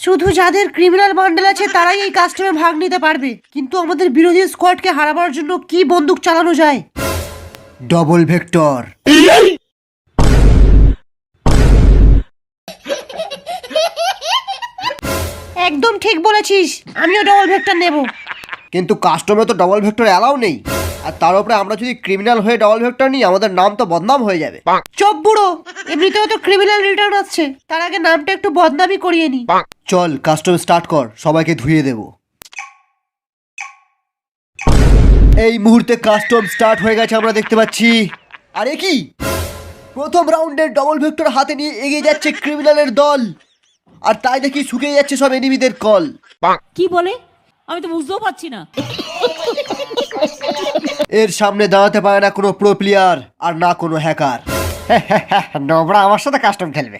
শুধু যাদের criminal bundle আছে তারাই এই কাস্টমে ভাগ নিতে পারবে, কিন্তু আমাদের বিরোধী স্কোয়াডকে হারাবার জন্য কি বন্দুক চালানো যায়? Double vector. একদম ঠিক বলেছিস, আমিও ডবল ভেক্টর নেব। কিন্তু কাস্টমে তো ডবল ভেক্টর অ্যালাউ নেই, আর তার উপরে আমরা যদি ক্রিমিনাল হয়ে ডবল ভেক্টর নিই আমাদের নাম তো বদনাম হয়ে যাবে। চপ বুড়ো, এমনিতেও তো ক্রিমিনাল রিটার্ন আসছে, তার আগে নামটা একটু বদনামই করিয়ে নি। চল কাস্টম স্টার্ট কর, সবাইকে ধুয়ে দেব। এই মুহূর্তে কাস্টম স্টার্ট হয়ে গেছে আমরা দেখতে পাচ্ছি। আরে কি প্রথম রাউন্ডের ডবল ভেক্টর হাতে নিয়ে এগিয়ে যাচ্ছে ক্রিমিনালের দল, আর তাই দেখি শুকিয়ে যাচ্ছে সব এনিমিদের কল। কি বলে আমি তো বুঝতেও পারছি না। এর সামনে দাঁড়াতে পারে না কোনো প্রো প্লেয়ার আর না কোনো হ্যাকার। নোবরা আমার সাথে কাস্টম খেলবে।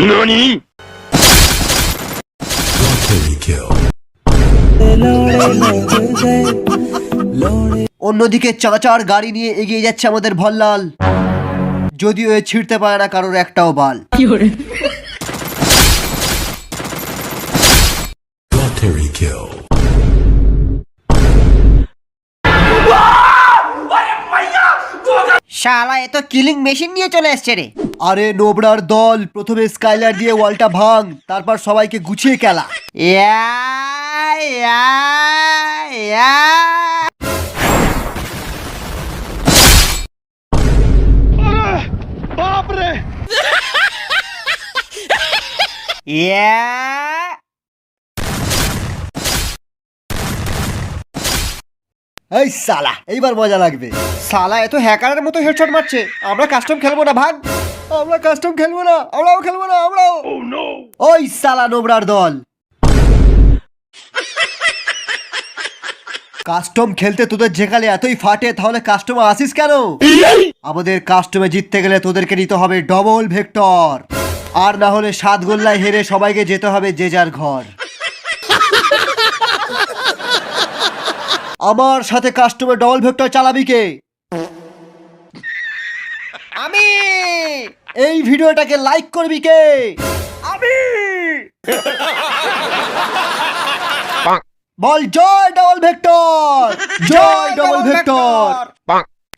ননি অন্যদিকে চাচার গাড়ি নিয়ে এগিয়ে যাচ্ছে আমাদের ভল্লাল, যদিও এ ছিঁড়তে পারে না কারোর একটাও বাল। শালা এ তো কিলিং মেশিন নিয়ে চলে এসছে রে। আরে নোবরার দল প্রথমে স্কাইলার দিয়ে ওয়ালটা ভাঙ, তারপর সবাইকে গুছিয়ে খেলা। বাপরে এই সালা এইবার মজা লাগবে। সালা এত হ্যাকারের মতো হেডশট মারছে। আমরা কাস্টম খেলবো না ভাগ, আমরা কাস্টম খেলবো না, আমরাও খেলবো না, আমরাও। ওই সালা নোবরার দল, কাস্টম খেলতে তোদের যেখানে এতই ফাটে তাহলে কাস্টমে আসিস কেন? আমাদের কাস্টমে জিততে গেলে তোদেরকে নিতে হবে ডবল ভেক্টর, আর না হলে 7 গোল্লায় হেরে সবাইকে যেতে হবে যে যার ঘর। আমার সাথে কাস্টমে ডবল ভেক্টর চালাবি কে? আমি। এই ভিডিওটাকে লাইক করবি কে? আমি। বল জয় ডবল ভেক্টর, জয় ডবল ভেক্টর,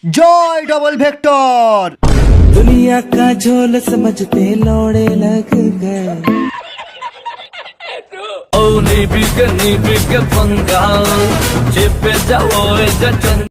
জয় डबल वेक्टर। दुनिया का झोल समझते लौड़े लग गए। ओ नी बिग पंगा चिप जाओ